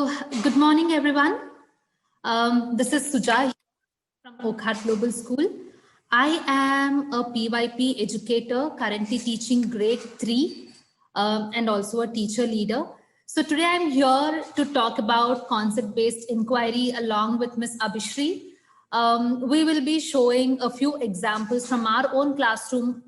Good morning, everyone. This is Suja from Oakheart Global School. I am a PYP educator, currently teaching grade 3 and also a teacher leader. So today I'm here to talk about concept-based inquiry along with Ms. Abhishri. We will be showing a few examples from our own classroom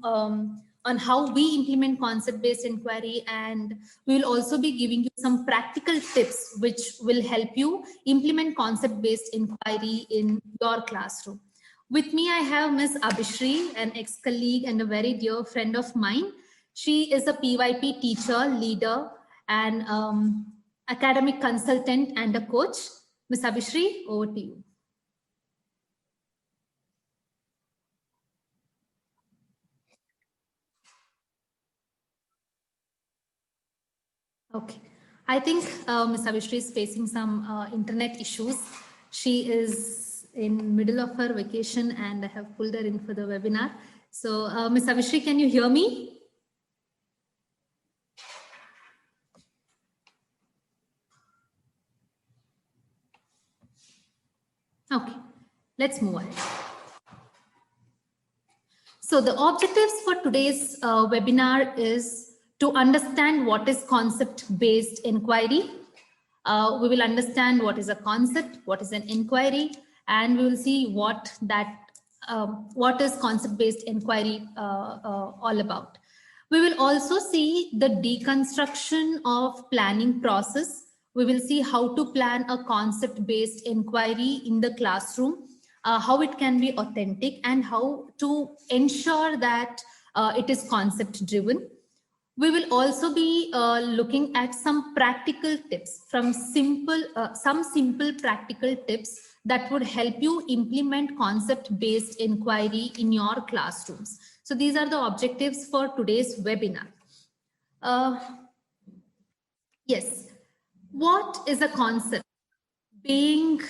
on how we implement concept-based inquiry, and we will also be giving you some practical tips which will help you implement concept-based inquiry in your classroom. With me, I have Ms. Abhishri, an ex-colleague and a very dear friend of mine. She is a PYP teacher, leader, and academic consultant and a coach. Ms. Abhishri, over to you. Okay, I think Ms. Abhishri is facing some internet issues. She is in middle of her vacation and I have pulled her in for the webinar. So Ms. Abhishri, can you hear me? Okay, let's move ahead. So the objectives for today's webinar is to understand what is concept-based inquiry. We will understand what is a concept, what is an inquiry, and we will see what is concept-based inquiry all about. We will also see the deconstruction of planning process. We will see how to plan a concept-based inquiry in the classroom, how it can be authentic, and how to ensure that it is concept-driven. We will also be looking at some practical tips from some simple practical tips that would help you implement concept-based inquiry in your classrooms. So these are the objectives for today's webinar. Yes, what is a concept? Being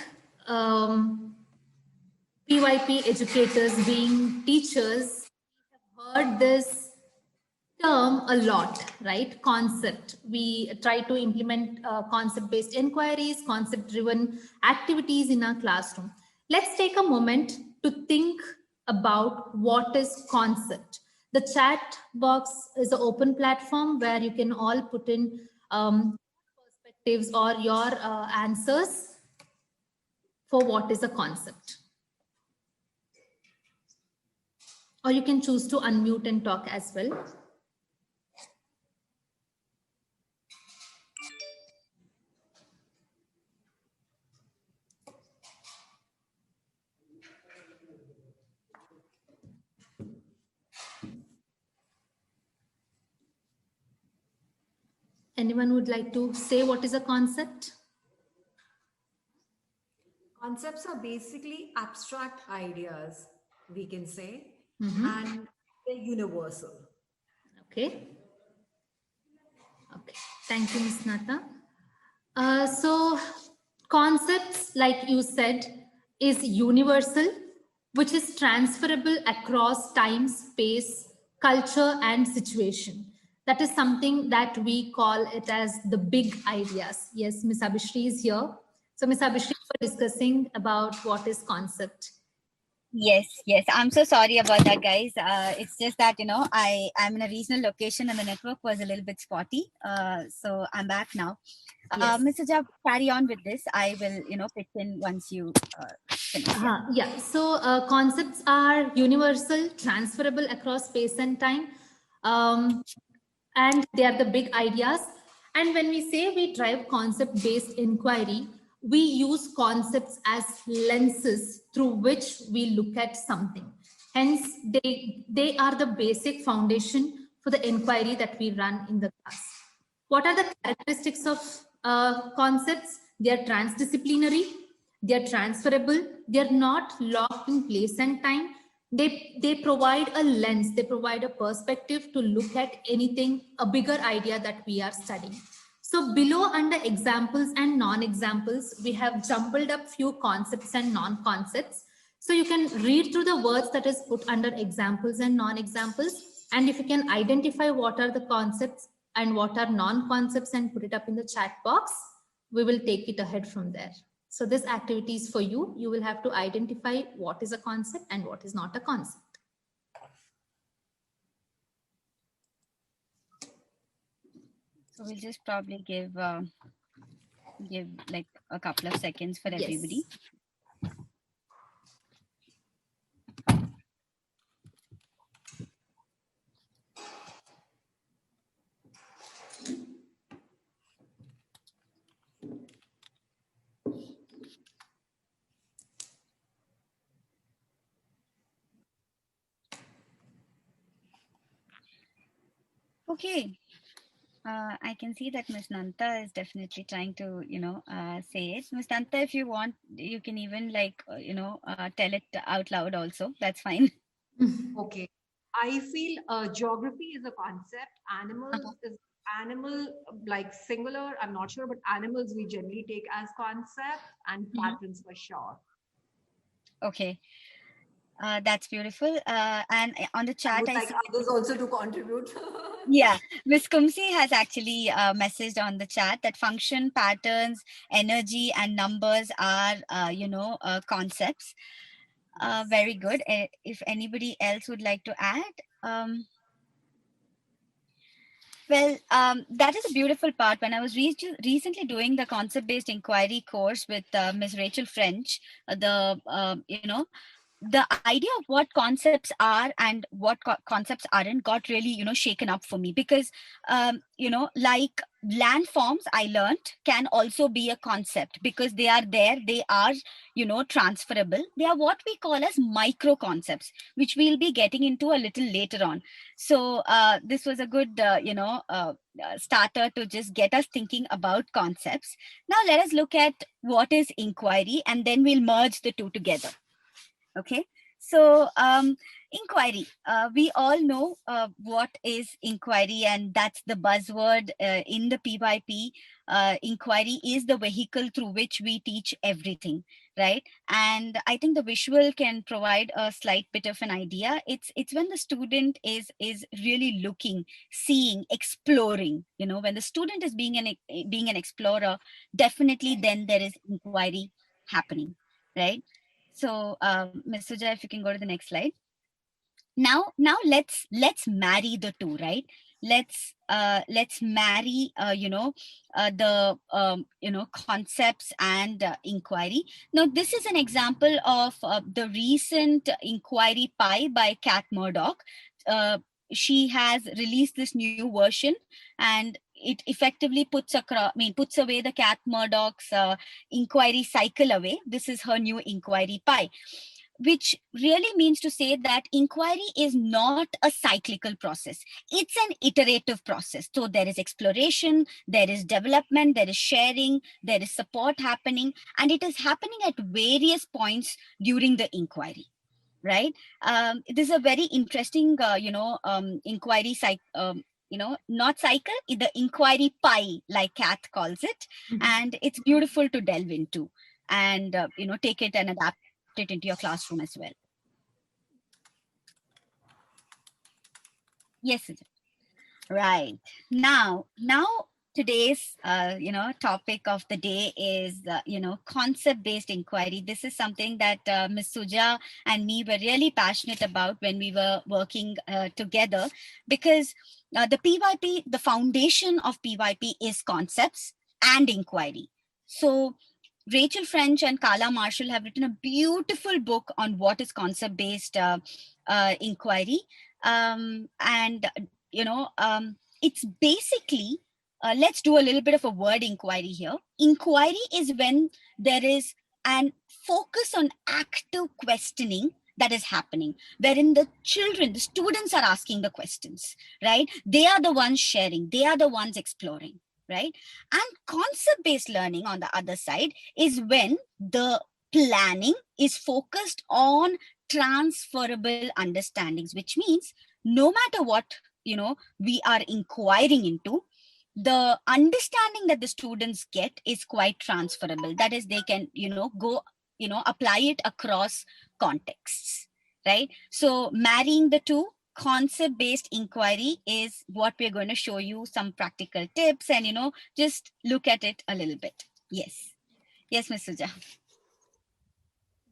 PYP educators, being teachers, we have heard this term a lot, right? Concept. We try to implement concept-based inquiries, concept-driven activities in our classroom. Let's take a moment to think about what is concept. The chat box is an open platform where you can all put in perspectives or your answers for what is a concept. Or you can choose to unmute and talk as well. Anyone would like to say what is a concept? Concepts are basically abstract ideas, we can say, and they're universal. Okay. Okay. Thank you, Ms. Nata. So concepts, like you said, is universal, which is transferable across time, space, culture, and situation. That is something that we call it as the big ideas. Yes, Ms. Abhishri is here. So Ms. Abhishri, we're discussing about what is concept. Yes. I'm so sorry about that, guys. It's just that, I'm in a regional location and the network was a little bit spotty. So I'm back now. Yes. Mr. Jab, carry on with this. I will, pitch in once you finish. Yeah. So concepts are universal, transferable across space and time. And they are the big ideas. And when we say we drive concept-based inquiry, we use concepts as lenses through which we look at something. Hence, they are the basic foundation for the inquiry that we run in the class. What are the characteristics of concepts? They are transdisciplinary, they are transferable, they are not locked in place and time. They provide a lens, they provide a perspective to look at anything, a bigger idea that we are studying. So below, under examples and non-examples, we have jumbled up few concepts and non-concepts. So you can read through the words that is put under examples and non-examples. And if you can identify what are the concepts and what are non-concepts and put it up in the chat box, we will take it ahead from there. So this activity is for you. You will have to identify what is a concept and what is not a concept. So we'll just probably give like a couple of seconds for Yes. everybody. Okay. I can see that Miss Nanta is definitely trying to, say it. Miss Nanta, if you want, you can even like, tell it out loud also. That's fine. Okay. I feel geography is a concept. Animals is animal like singular. I'm not sure, but animals we generally take as concept and patterns for sure. Okay. That's beautiful. And on the I chat, would I like see. others also to contribute. Yeah, Miss Kumsi has actually messaged on the chat that function, patterns, energy, and numbers are, concepts. Very good. If anybody else would like to add. That is a beautiful part. When I was recently doing the concept-based inquiry course with Ms. Rachel French, the idea of what concepts are and what concepts aren't got really, shaken up for me because, like landforms I learned can also be a concept because they are there. They are, transferable. They are what we call as micro concepts, which we'll be getting into a little later on. So this was a good, starter to just get us thinking about concepts. Now let us look at what is inquiry and then we'll merge the two together. Okay, so inquiry. We all know what is inquiry, and that's the buzzword in the PYP. Inquiry is the vehicle through which we teach everything, right? And I think the visual can provide a slight bit of an idea. It's when the student is really looking, seeing, exploring. When the student is being an explorer, definitely then there is inquiry happening, right? So, Ms. Suja, if you can go to the next slide. Now let's marry the two, right? Let's marry, concepts and inquiry. Now, this is an example of the recent inquiry pie by Kat Murdoch. She has released this new version, and it effectively puts away the Kat Murdoch's inquiry cycle away. This is her new inquiry pie, which really means to say that inquiry is not a cyclical process. It's an iterative process. So there is exploration, there is development, there is sharing, there is support happening, and it is happening at various points during the inquiry. Right? This is a very interesting, inquiry cycle. Not cycle, the inquiry pie, like Kat calls it, and it's beautiful to delve into and take it and adapt it into your classroom as well. Yes, right. Now today's topic of the day is concept-based inquiry. This is something that Ms. Suja and me were really passionate about when we were working together, because the PYP, the foundation of PYP is concepts and inquiry. So Rachel French and Carla Marshall have written a beautiful book on what is concept-based inquiry, and it's basically, let's do a little bit of a word inquiry here. Inquiry is when there is an focus on active questioning that is happening, wherein the students are asking the questions, right? They are the ones sharing, they are the ones exploring, right? And concept-based learning, on the other side, is when the planning is focused on transferable understandings, which means no matter what we are inquiring into, the understanding that the students get is quite transferable. That is, they can go apply it across contexts, right? So marrying the two, concept-based inquiry is what we're going to show you some practical tips and just look at it a little bit. Yes. Yes, Ms. Suja.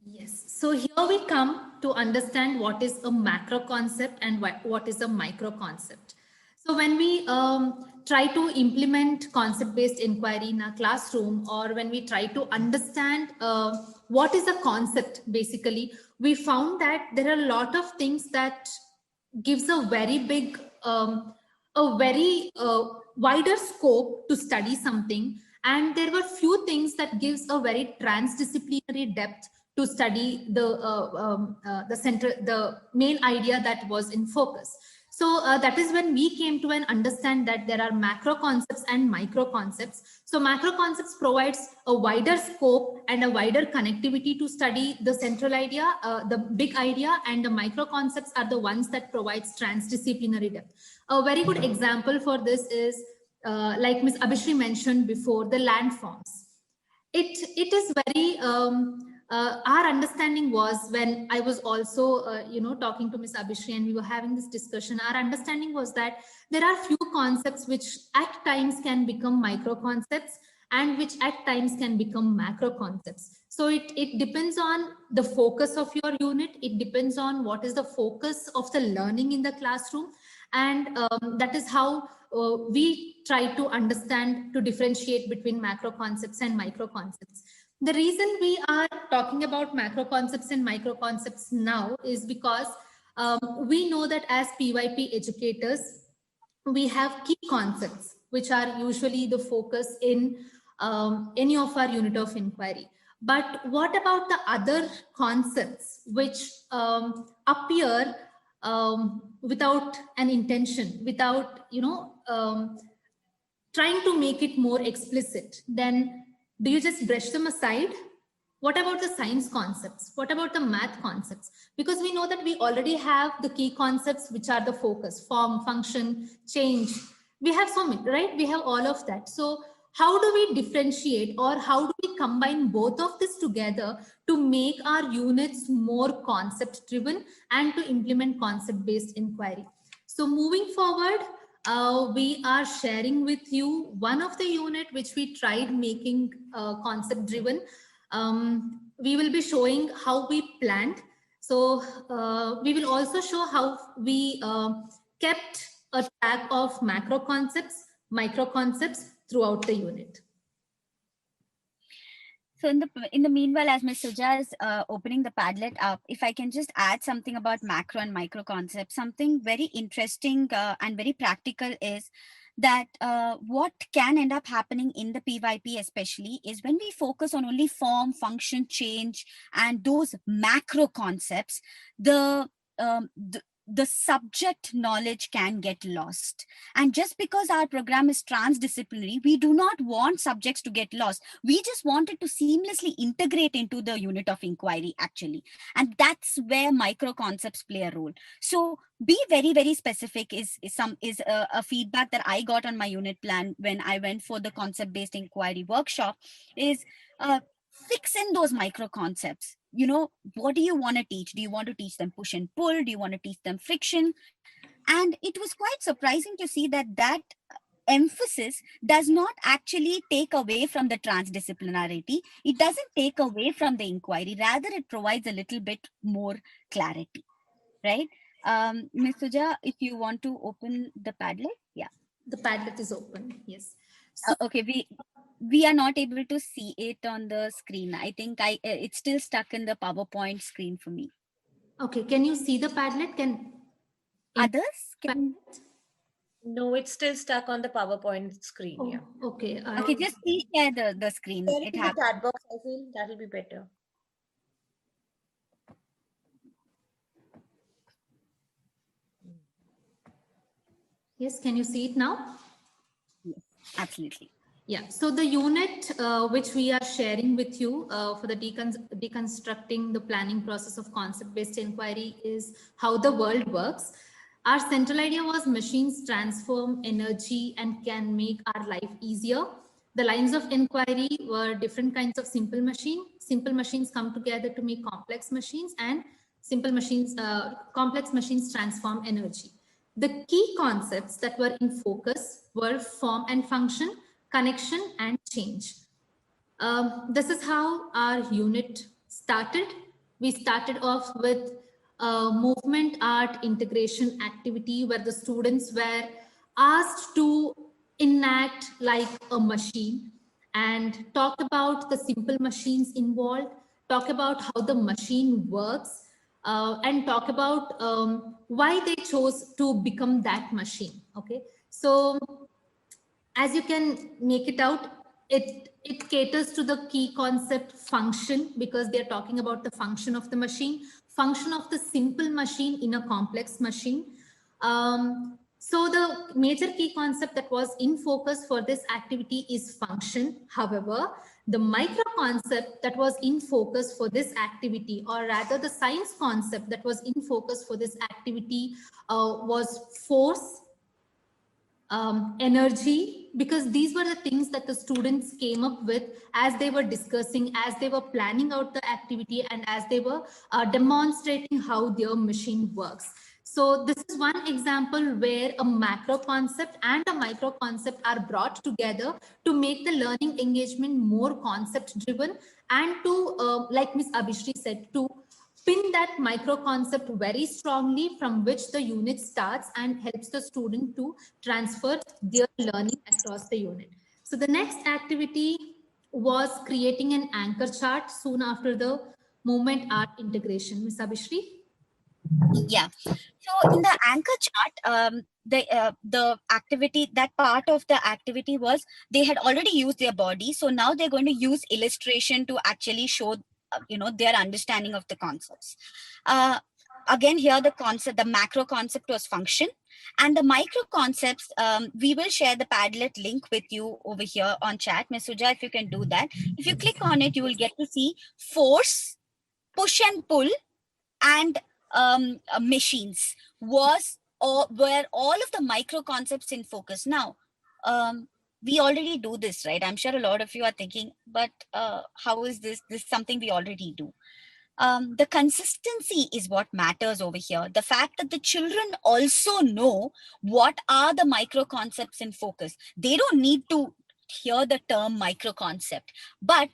Yes. So here we come to understand what is a macro concept and what is a micro concept. So when we try to implement concept-based inquiry in a classroom, or when we try to understand what is a concept, basically, we found that there are a lot of things that gives a very big, a very wider scope to study something. And there were few things that gives a very transdisciplinary depth to study the main idea that was in focus. So that is when we came to an understand that there are macro concepts and micro concepts. So macro concepts provides a wider scope and a wider connectivity to study the central idea, the big idea, and the micro concepts are the ones that provides transdisciplinary depth. A very good example for this is like Ms. Abhishri mentioned before, the landforms. It is very our understanding was, when I was also talking to Ms. Abhishri and we were having this discussion, our understanding was that there are few concepts which at times can become micro concepts and which at times can become macro concepts. So it depends on the focus of your unit. It depends on what is the focus of the learning in the classroom. And that is how we try to understand, to differentiate between macro concepts and micro concepts. The reason we are talking about macro concepts and micro concepts now is because we know that as PYP educators, we have key concepts, which are usually the focus in any of our unit of inquiry. But what about the other concepts which appear without an intention, without, trying to make it more explicit? Then do you just brush them aside? What about the science concepts? What about the math concepts? Because we know that we already have the key concepts, which are the focus: form, function, change. We have so many, right? We have all of that. So how do we differentiate, or how do we combine both of this together to make our units more concept driven and to implement concept based inquiry? So moving forward, we are sharing with you one of the unit which we tried making concept driven. We will be showing how we planned. So we will also show how we kept a track of macro concepts, micro concepts throughout the unit. So in the meanwhile, as Ms. Suja is opening the Padlet up, if I can just add something about macro and micro concepts, something very interesting and very practical is that what can end up happening in the PYP especially is when we focus on only form, function, change, and those macro concepts, the subject knowledge can get lost. And just because our program is transdisciplinary, we do not want subjects to get lost. We just want it to seamlessly integrate into the unit of inquiry, actually. And that's where micro concepts play a role. So be very, very specific is a feedback that I got on my unit plan when I went for the concept-based inquiry workshop is fix in those micro concepts. What do you want to teach? Do you want to teach them push and pull? Do you want to teach them friction? And it was quite surprising to see that emphasis does not actually take away from the transdisciplinarity. It doesn't take away from the inquiry. Rather, it provides a little bit more clarity, right? Ms. Suja, if you want to open the Padlet. Yeah. The Padlet is open, yes. So, okay, we are not able to see it on the screen. I think it's still stuck in the PowerPoint screen for me. Okay, can you see the Padlet? Others can? No, it's still stuck on the PowerPoint screen. Oh, yeah. Okay. Okay, just please share the screen. It has the chat box. I feel that'll be better. Yes, can you see it now? Yes, absolutely. Yeah, so the unit which we are sharing with you for the deconstructing the planning process of concept-based inquiry is how the world works. Our central idea was machines transform energy and can make our life easier. The lines of inquiry were different kinds of simple machine. Simple machines come together to make complex machines, and simple machines, complex machines transform energy. The key concepts that were in focus were form and function, connection, and change. This is how our unit started. We started off with a movement art integration activity where the students were asked to enact like a machine and talk about the simple machines involved, talk about how the machine works, and talk about why they chose to become that machine. Okay, so as you can make it out, it caters to the key concept function, because they're talking about the function of the machine, function of the simple machine in a complex machine. So the major key concept that was in focus for this activity is function. However, the micro concept that was in focus for this activity, or rather the science concept that was in focus for this activity, was force, energy, because these were the things that the students came up with as they were discussing, as they were planning out the activity, and as they were demonstrating how their machine works. So this is one example where a macro concept and a micro concept are brought together to make the learning engagement more concept driven, and to, like Ms. Abhishri said, to pin that micro concept very strongly, from which the unit starts and helps the student to transfer their learning across the unit. So the next activity was creating an anchor chart soon after the movement art integration. Ms. Abhishri? Yeah. So in the anchor chart, the activity, that part of the activity was they had already used their body. So now they're going to use illustration to actually show, their understanding of the concepts. Again, here the macro concept was function, and the micro concepts, we will share the Padlet link with you over here on chat. Ms. Suja, if you can do that. If you click on it, you will get to see force, push and pull, and machines were all of the micro concepts in focus. Now, we already do this, right? I'm sure a lot of you are thinking, but how is this something we already do? The consistency is what matters over here. The fact that the children also know what are the micro concepts in focus. They don't need to hear the term micro concept, but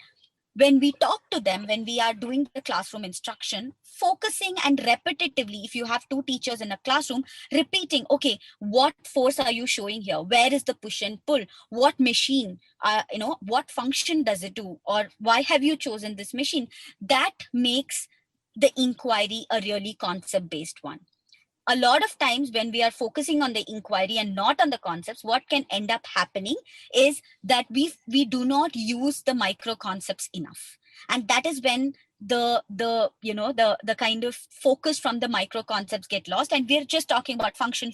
when we talk to them, when we are doing the classroom instruction, focusing and repetitively, if you have two teachers in a classroom, repeating, okay, what force are you showing here? Where is the push and pull? What machine, what function does it do? Or why have you chosen this machine? That makes the inquiry a really concept-based one. A lot of times when we are focusing on the inquiry and not on the concepts, what can end up happening is that we do not use the micro concepts enough. And that is when the kind of focus from the micro concepts get lost, and we're just talking about function.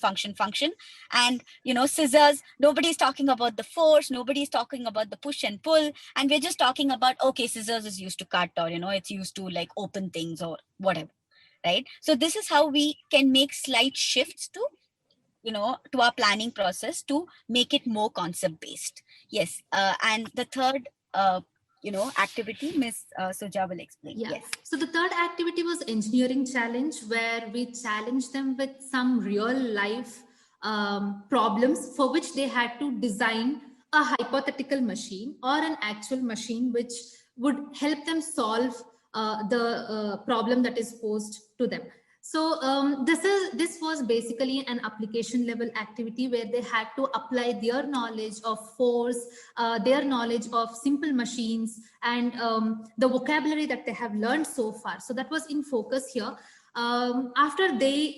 And scissors, nobody's talking about the force, nobody's talking about the push and pull, and we're just talking about, okay, scissors is used to cut, or it's used to like open things or whatever. Right. So this is how we can make slight shifts to our planning process to make it more concept based. Yes. And the third, activity, Ms. Suja will explain. Yeah. Yes. So the third activity was engineering challenge, where we challenged them with some real life problems for which they had to design a hypothetical machine or an actual machine which would help them solve the problem that is posed to them. So this was basically an application level activity where they had to apply their knowledge of force, their knowledge of simple machines, and the vocabulary that they have learned so far. So that was in focus here. After they,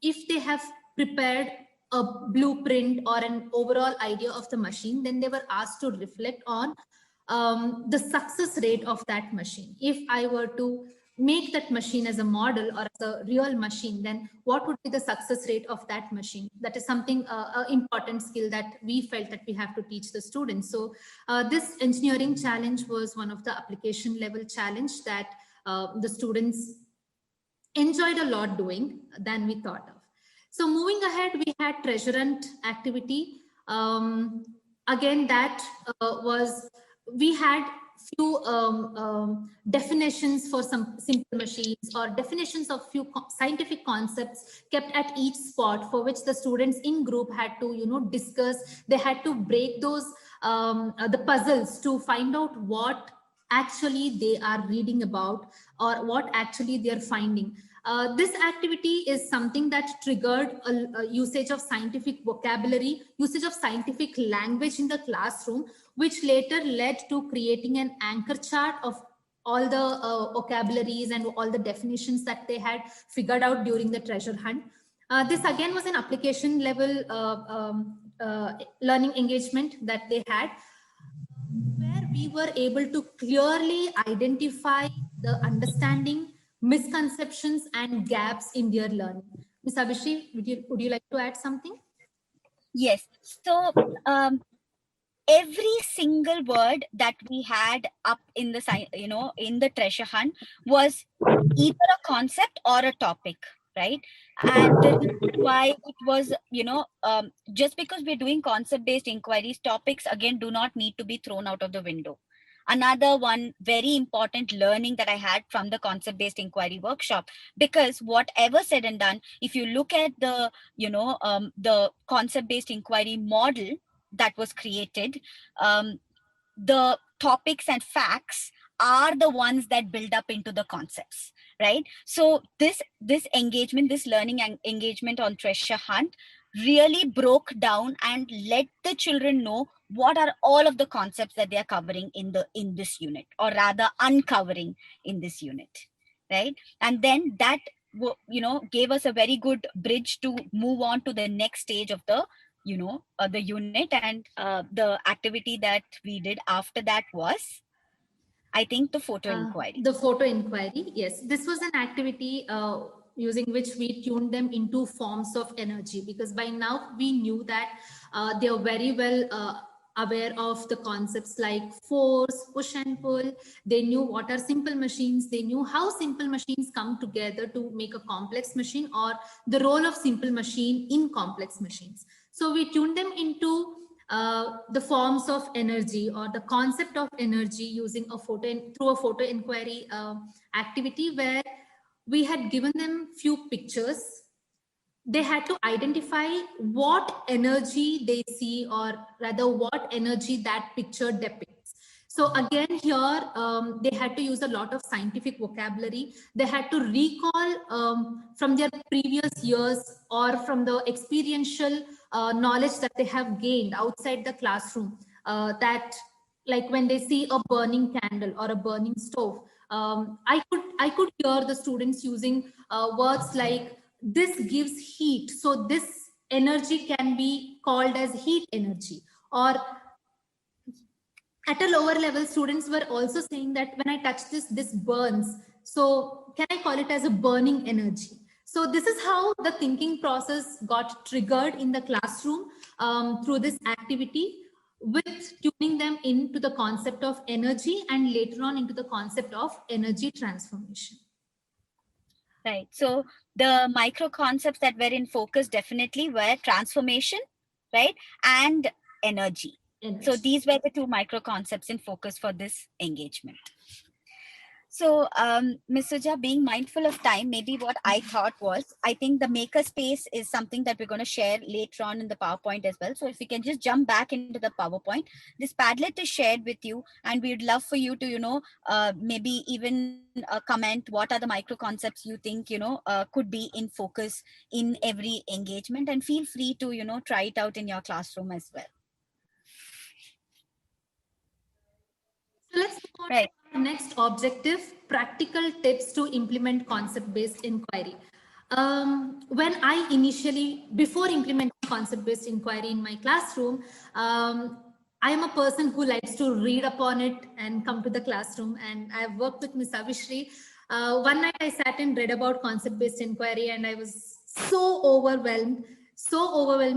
if they have prepared a blueprint or an overall idea of the machine, then they were asked to reflect on the success rate of that machine. If I were to make that machine as a model or as a real machine, then what would be the success rate of that machine? That is something, important skill that we felt that we have to teach the students. So this engineering challenge was one of the application level challenge that the students enjoyed a lot doing than we thought of. So moving ahead, we had treasure hunt activity. Again, that was, we had few definitions for some simple machines, or definitions of few scientific concepts kept at each spot, for which the students in group had to discuss. They had to break those the puzzles to find out what actually they are reading about or what actually they are finding. This activity is something that triggered a usage of scientific vocabulary, usage of scientific language in the classroom, which later led to creating an anchor chart of all the vocabularies and all the definitions that they had figured out during the treasure hunt. This again was an application level learning engagement that they had, where we were able to clearly identify the understanding, misconceptions, and gaps in their learning. Ms. Abhishek, would you like to add something? Yes. So every single word that we had up in the in the treasure hunt was either a concept or a topic, right? And the reason why it was, just because we're doing concept-based inquiries, topics again do not need to be thrown out of the window. Another one very important learning that I had from the concept-based inquiry workshop, because whatever said and done, if you look at the, the concept-based inquiry model that was created, the topics and facts are the ones that build up into the concepts, right? So this engagement, this learning and engagement on treasure hunt really broke down and let the children know what are all of the concepts that they are covering in this unit, or rather uncovering in this unit, right? And then that gave us a very good bridge to move on to the next stage of the the unit. And the activity that we did after that was, I think, the photo inquiry. The photo inquiry, yes. This was an activity using which we tuned them into forms of energy, because by now we knew that they are very well aware of the concepts like force, push and pull. They knew what are simple machines. They knew how simple machines come together to make a complex machine, or the role of simple machine in complex machines. So we tuned them into the forms of energy, or the concept of energy, using a through a photo inquiry activity, where we had given them few pictures. They had to identify what energy they see, or rather what energy that picture depicts. So again, here they had to use a lot of scientific vocabulary. They had to recall from their previous years or from the experiential knowledge that they have gained outside the classroom, that like when they see a burning candle or a burning stove, I could hear the students using words like, this gives heat, so this energy can be called as heat energy. Or at a lower level, students were also saying that when I touch this burns, so can I call it as a burning energy? So this is how the thinking process got triggered in the classroom through this activity, with tuning them into the concept of energy and later on into the concept of energy transformation. Right. So the micro concepts that were in focus definitely were transformation, right? And energy. So these were the two micro concepts in focus for this engagement. So, Ms. Suja, being mindful of time, maybe what I thought was, I think the makerspace is something that we're going to share later on in the PowerPoint as well. So if we can just jump back into the PowerPoint, this Padlet is shared with you, and we'd love for you to, maybe even comment what are the micro concepts you think, could be in focus in every engagement, and feel free to, try it out in your classroom as well. So let's move on to the next objective, practical tips to implement concept-based inquiry. When I before implementing concept-based inquiry in my classroom, I am a person who likes to read upon it and come to the classroom. And I've worked with Ms. Avishri. One night I sat and read about concept-based inquiry, and I was so overwhelmed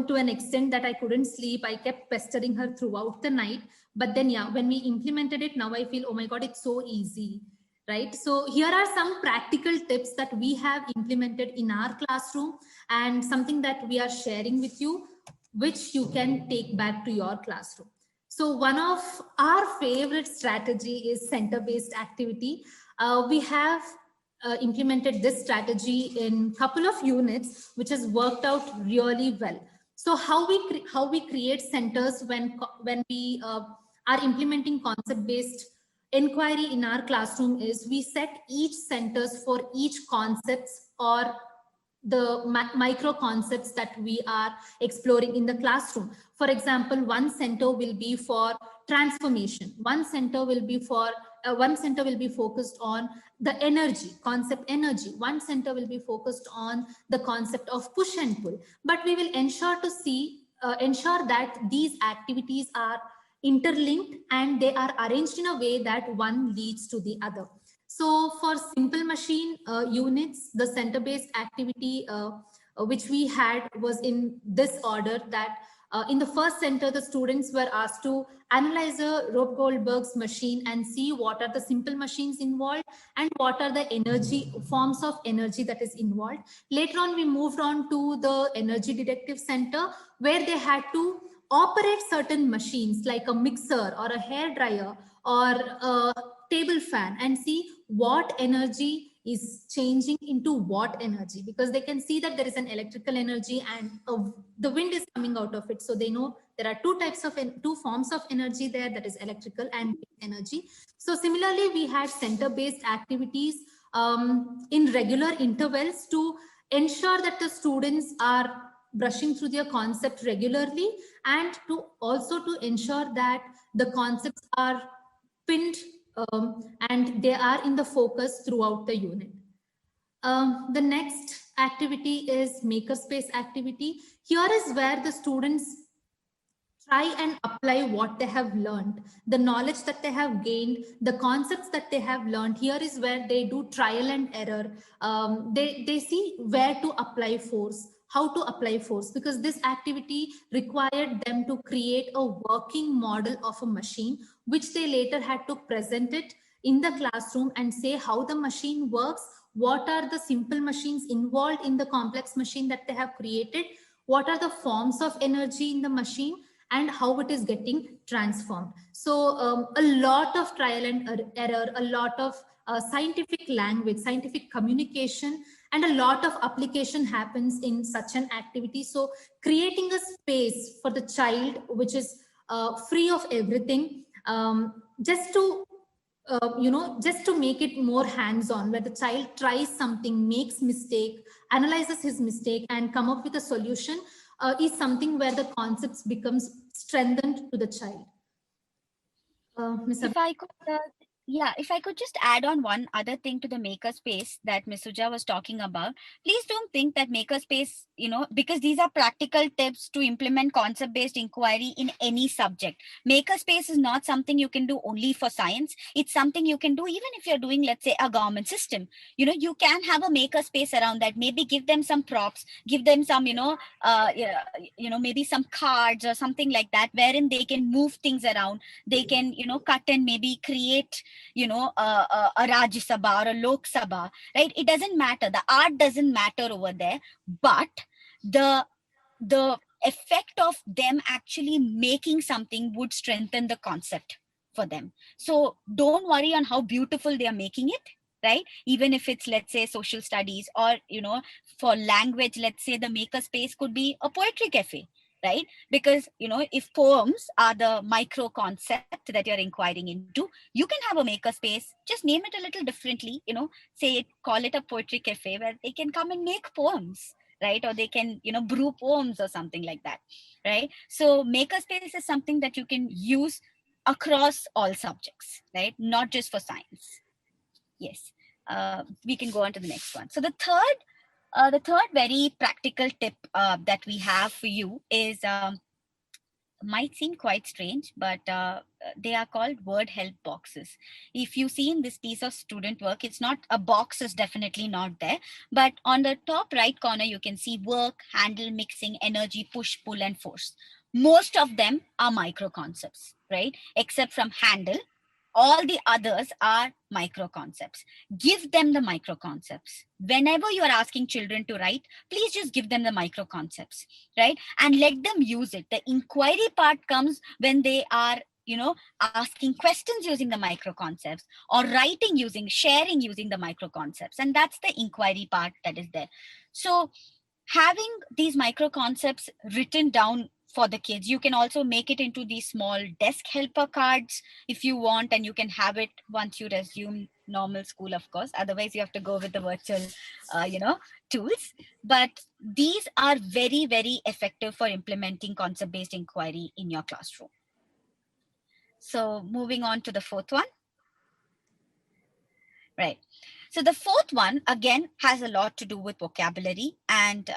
to an extent that I couldn't sleep. I kept pestering her throughout the night. But then, yeah, when we implemented it, now I feel, oh my God, it's so easy, right? So here are some practical tips that we have implemented in our classroom, and something that we are sharing with you, which you can take back to your classroom. So one of our favorite strategy is center-based activity. We have implemented this strategy in a couple of units, which has worked out really well. So how we create centers when we are implementing concept based inquiry in our classroom is we set each centers for each concepts or the micro concepts that we are exploring in the classroom. For example, one center will be for transformation. One center will be focused on the energy concept energy. One center will be focused on the concept of push and pull. But we will ensure that these activities are interlinked and they are arranged in a way that one leads to the other. So for simple machine units, the center-based activity which we had was in this order, that in the first center, the students were asked to analyze a Rube Goldberg's machine and see what are the simple machines involved and what are the forms of energy that is involved. Later on, we moved on to the energy detective center, where they had to operate certain machines like a mixer or a hair dryer or a table fan and see what energy is changing into what energy, because they can see that there is an electrical energy and the wind is coming out of it. So they know there are two forms of energy there, that is electrical and energy. So similarly, we had center-based activities in regular intervals to ensure that the students are brushing through their concept regularly, and to also to ensure that the concepts are pinned and they are in the focus throughout the unit. The next activity is makerspace activity. Here is where the students try and apply what they have learned, the knowledge that they have gained, the concepts that they have learned. Here is where they do trial and error. They see where to apply force, how to apply force, because this activity required them to create a working model of a machine, which they later had to present it in the classroom and say how the machine works, what are the simple machines involved in the complex machine that they have created, what are the forms of energy in the machine, and how it is getting transformed. So a lot of trial and error, a lot of scientific language, scientific communication, and a lot of application happens in such an activity. So creating a space for the child which is free of everything, just to just to make it more hands-on, where the child tries something, makes mistake, analyzes his mistake and come up with a solution, is something where the concepts becomes strengthened to the child. Ms. If I could, if I could just add on one other thing to the makerspace that Ms. Suja was talking about, please don't think that makerspace, because these are practical tips to implement concept-based inquiry in any subject. Makerspace is not something you can do only for science. It's something you can do even if you're doing, let's say, a government system. You can have a makerspace around that. Maybe give them some props, give them some, maybe some cards or something like that, wherein they can move things around. They can, cut and maybe create, a Rajya Sabha or a Lok Sabha, right? It doesn't matter. The art doesn't matter over there, but the effect of them actually making something would strengthen the concept for them. So don't worry on how beautiful they are making it, right? Even if it's, let's say, social studies, or, for language, let's say the makerspace could be a poetry cafe, right? Because, if poems are the micro concept that you're inquiring into, you can have a makerspace, just name it a little differently, call it a poetry cafe, where they can come and make poems, right? Or they can, brew poems or something like that, right? So makerspace is something that you can use across all subjects, right? Not just for science. Yes. We can go on to the next one. So the third very practical tip that we have for you is, might seem quite strange, but they are called word help boxes. If you see in this piece of student work, it's not a box, is definitely not there, but on the top right corner, you can see work, handle, mixing, energy, push, pull, and force. Most of them are micro concepts, right? Except from handle. All the others are micro concepts. Give them the micro concepts. Whenever you are asking children to write, please just give them the micro concepts, right? And let them use it. The inquiry part comes when they are, asking questions using the micro concepts, or sharing using the micro concepts. And that's the inquiry part that is there. So having these micro concepts written down for the kids, you can also make it into these small desk helper cards if you want, and you can have it once you resume normal school, of course. Otherwise, you have to go with the virtual, tools. But these are very, very effective for implementing concept-based inquiry in your classroom. So moving on to the fourth one. Right. So the fourth one, again, has a lot to do with vocabulary and,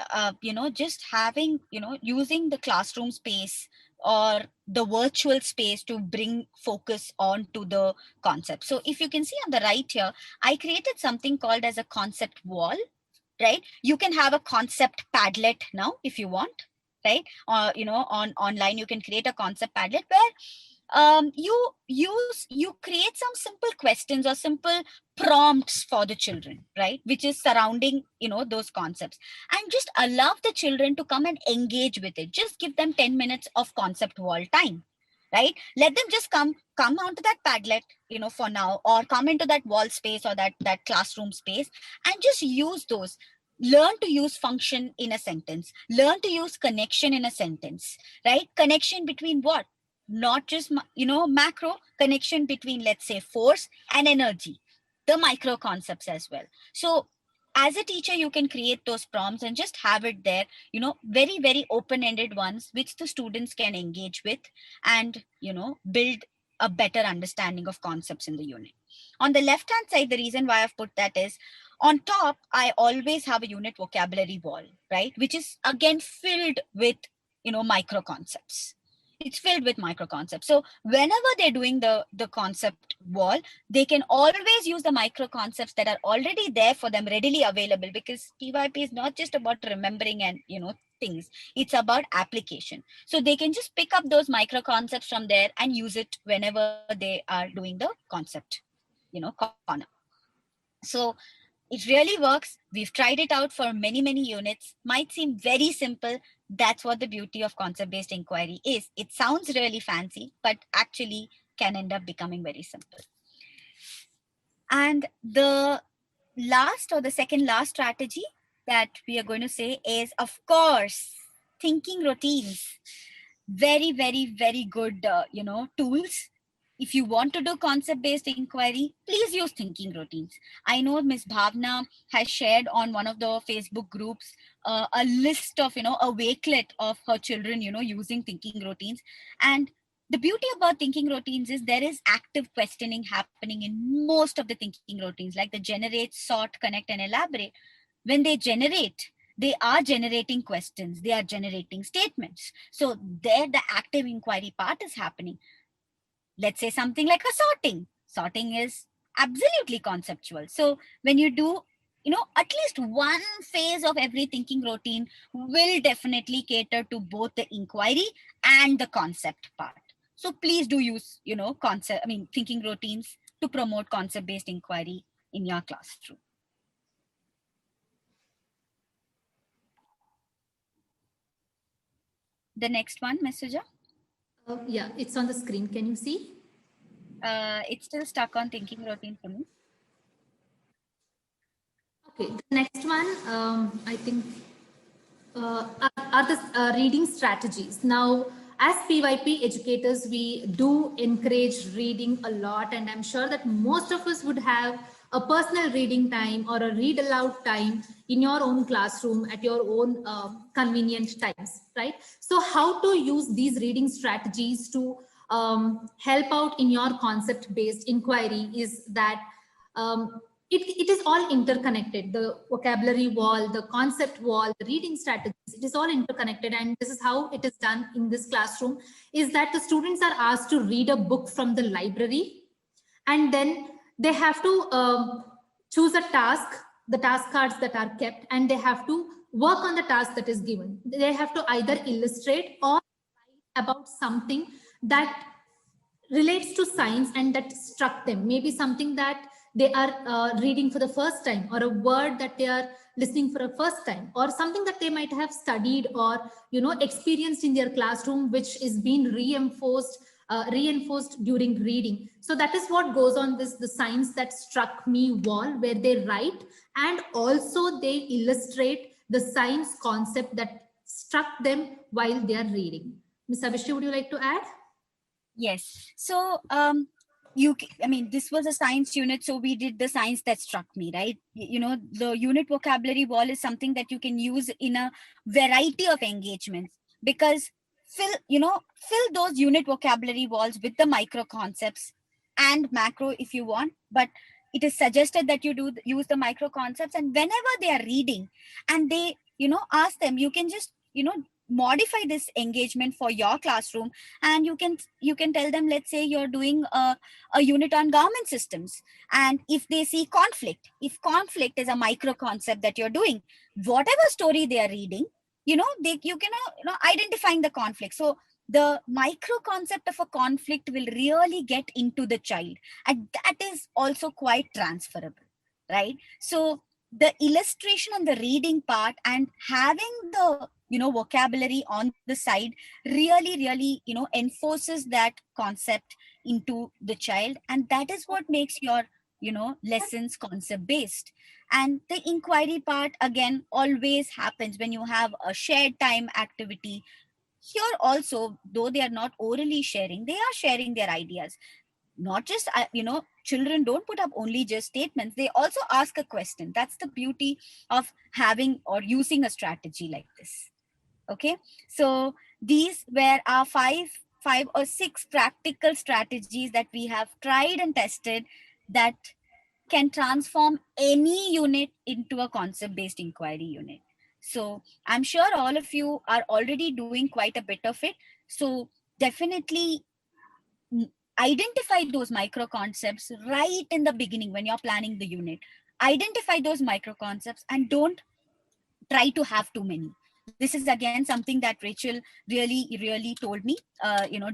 just having, using the classroom space or the virtual space to bring focus on to the concept. So if you can see on the right here, I created something called as a concept wall, right? You can have a concept Padlet now if you want, right? Or, on online, you can create a concept Padlet where you create some simple questions or simple prompts for the children, right, which is surrounding those concepts, and just allow the children to come and engage with it. Just give them 10 minutes of concept wall time, right? Let them just come onto that Padlet for now, or come into that wall space or that classroom space, and just use those. Learn to use function in a sentence, learn to use connection in a sentence, right? Connection between what? Not just macro, connection between, let's say, force and energy, the micro concepts as well. So as a teacher, you can create those prompts and just have it there, very, very open-ended ones which the students can engage with and build a better understanding of concepts in the unit. On the left hand side, the reason why I've put that is, on top I always have a unit vocabulary wall, right, which is again filled with micro concepts. It's filled with micro concepts. So whenever they're doing the concept wall, they can always use the micro concepts that are already there for them, readily available, because PYP is not just about remembering and things, it's about application. So they can just pick up those micro concepts from there and use it whenever they are doing the concept corner. So it really works. We've tried it out for many, many units. Might seem very simple. That's what the beauty of concept-based inquiry is. It sounds really fancy, but actually can end up becoming very simple. And the last, or the second last strategy that we are going to say is, of course, thinking routines. Very, very, very good, tools. If you want to do concept-based inquiry, please use thinking routines. I know Ms. Bhavna has shared on one of the Facebook groups a list of, a wakelet of her children, using thinking routines. And the beauty about thinking routines is there is active questioning happening in most of the thinking routines, like the generate, sort, connect, and elaborate. When they generate, they are generating questions, they are generating statements. So there the active inquiry part is happening. Let's say something like a sorting. Sorting is absolutely conceptual. So when you do, at least one phase of every thinking routine will definitely cater to both the inquiry and the concept part. So please do use, thinking routines to promote concept-based inquiry in your classroom. The next one, Ms. Suja? Yeah, it's on the screen. Can you see? It's still stuck on thinking routine for me. Okay, the next one, I think, are the reading strategies. Now, as PYP educators, we do encourage reading a lot, and I'm sure that most of us would have a personal reading time or a read aloud time in your own classroom at your own convenient times, right? So how to use these reading strategies to help out in your concept-based inquiry is that it is all interconnected. The vocabulary wall, the concept wall, the reading strategies, it is all interconnected. And this is how it is done in this classroom, is that the students are asked to read a book from the library, and then they have to choose a task, the task cards that are kept, and they have to work on the task that is given. They have to either illustrate or write about something that relates to science and that struck them. Maybe something that they are reading for the first time, or a word that they are listening for the first time, or something that they might have studied or experienced in their classroom, which is being reinforced during reading. So that is what goes on the science that struck me wall, where they write and also they illustrate the science concept that struck them while they are reading. Ms. Abhishri, would you like to add? Yes. So, this was a science unit, so we did the science that struck me, right? The unit vocabulary wall is something that you can use in a variety of engagements, because fill those unit vocabulary walls with the micro concepts and macro if you want, but it is suggested that you use the micro concepts, and whenever they are reading and they, ask them, you can just, modify this engagement for your classroom, and you can tell them, let's say you're doing a unit on government systems, and if they see conflict, if conflict is a micro concept that you're doing, whatever story they are reading, you can identifying the conflict. So the micro concept of a conflict will really get into the child, and that is also quite transferable, right? So the illustration and the reading part and having the vocabulary on the side really enforces that concept into the child, and that is what makes your lessons concept based. And the inquiry part again always happens when you have a shared time activity. Here also, though they are not orally sharing, they are sharing their ideas. Not just children don't put up only just statements, they also ask a question. That's the beauty of having or using a strategy like this. Okay, so these were our five or six practical strategies that we have tried and tested that can transform any unit into a concept based inquiry unit. So I'm sure all of you are already doing quite a bit of it, so definitely identify those micro concepts right in the beginning when you're planning the unit. Identify those micro concepts and don't try to have too many. This is again something that Rachel really told me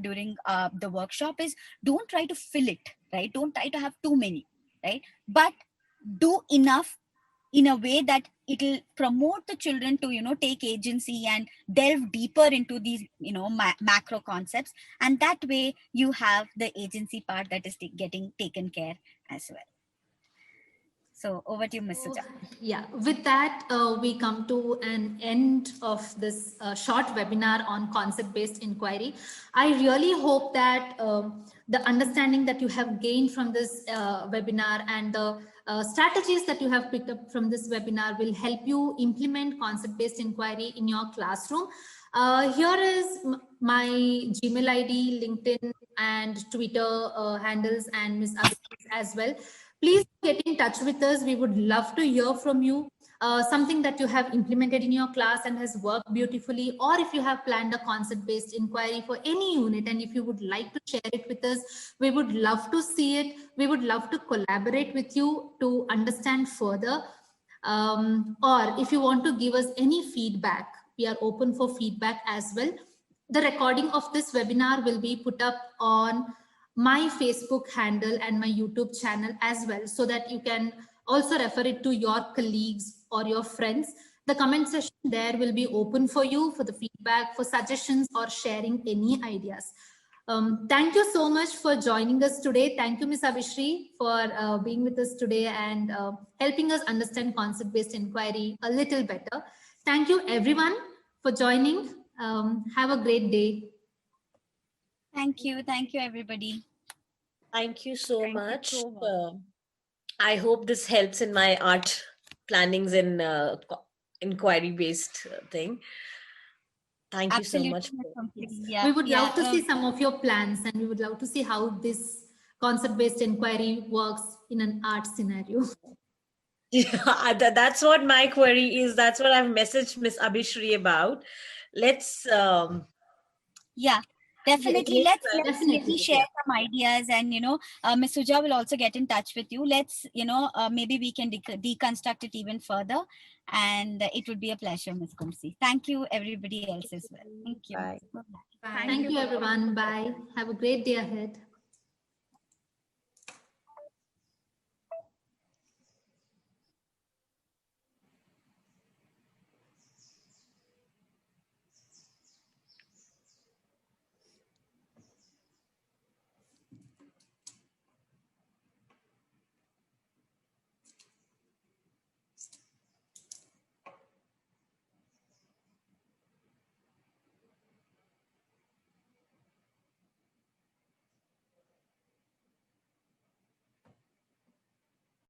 during the workshop, is don't try to fill it, right? Don't try to have too many, right? But do enough in a way that it'll promote the children to take agency and delve deeper into these macro concepts, and that way you have the agency part that is getting taken care as well. So over to you, Ms. Suja. Yeah, with that, we come to an end of this short webinar on concept-based inquiry. I really hope that the understanding that you have gained from this webinar and the strategies that you have picked up from this webinar will help you implement concept-based inquiry in your classroom. Here is my Gmail ID, LinkedIn and Twitter handles, and Ms. Abhishek as well. Please get in touch with us. We would love to hear from you. Something that you have implemented in your class and has worked beautifully, or if you have planned a concept-based inquiry for any unit and if you would like to share it with us, we would love to see it. We would love to collaborate with you to understand further. Or if you want to give us any feedback, we are open for feedback as well. The recording of this webinar will be put up on my Facebook handle and my YouTube channel as well, so that you can also refer it to your colleagues or your friends. The comment section there will be open for you for the feedback, for suggestions, or sharing any ideas. Thank you so much for joining us today. Thank you, Ms. Abhishri, for being with us today and helping us understand concept-based inquiry a little better. Thank you, everyone, for joining. Have a great day. Thank you, everybody. Thank you so much. I hope this helps in my art plannings and inquiry-based thing. Thank you so much. Yeah, we would love to see some of your plans, and we would love to see how this concept-based inquiry works in an art scenario. Yeah, that's what my query is. That's what I've messaged Ms. Abhishri about. Let's Definitely. Let's share some ideas, and Ms. Suja will also get in touch with you. Let's maybe we can deconstruct it even further, and it would be a pleasure, Ms. Kumsi. Thank you, everybody else as well. Thank you. Bye. Thank you, everyone. Bye. Have a great day ahead.